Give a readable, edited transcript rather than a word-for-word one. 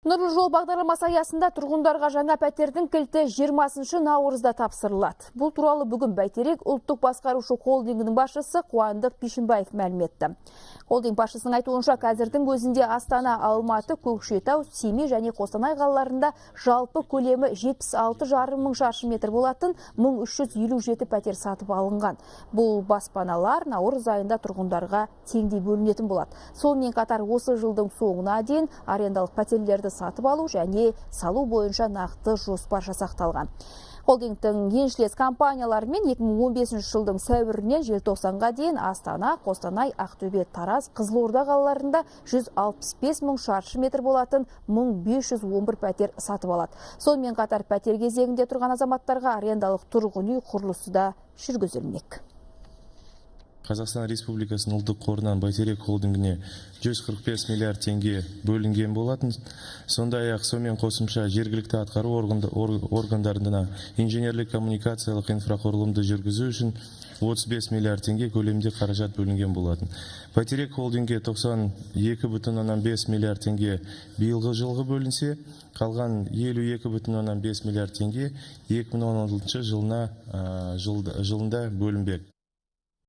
Нұрлы жол бағдарламасы аясында тұрғындарға жаңа пәтердің кілті 20 наурызда тапсырылады. Бұл туралы бүгін Бәйтерек ұлттық басқарушы холдингінің басшысы Қуандық Бишімбаев мәлім етті. Холдинг басшысының айтуынша, қазірдің өзінде Астана, Алматы, Көкшетау, Семей және Қостанай қалаларында жалпы көлемі 76,5 мың шаршы метр болатын 1357 пәтер сатып алынған. Бұл баспаналар наурыз айында тұрғындарға теңдей бөлінетін болады. Сонымен қатар осы жылдың соңына дейін арендалық пәтерлерді сатып алу және салу бойынша нақты жоспар жасақталған. Холдингтің еншілес компанияларымен 2015 жылдың сәуірінен желтоқсанға дейін Астана, Қостанай, Ақтөбе, Тараз, Қызылорда қалаларында 165 мың шаршы метр болатын 1511 пәтер сатып алады. Сонымен қатар пәтер кезегінде тұрған азаматтарға арендалық тұрғын үй құрылысы да жүргізілмек. Қазақстан Республикасының ұлттық қорынан Бәйтерек холдингіне 145 миллиард теңге бөлінген болатын. Сондай-ақ сонымен қосымша жергілікті атқару органдарына инженерлік коммуникациялық инфрақұрылымды жүргізу үшін 35 миллиард теңге көлемінде қаражат бөлінген болатын. Бәйтерек холдингге 92,5 миллиард теңге биылғы жылғы бөлінсе, қалған 52,5 миллиард теңге 2016 жылында бөлінбек.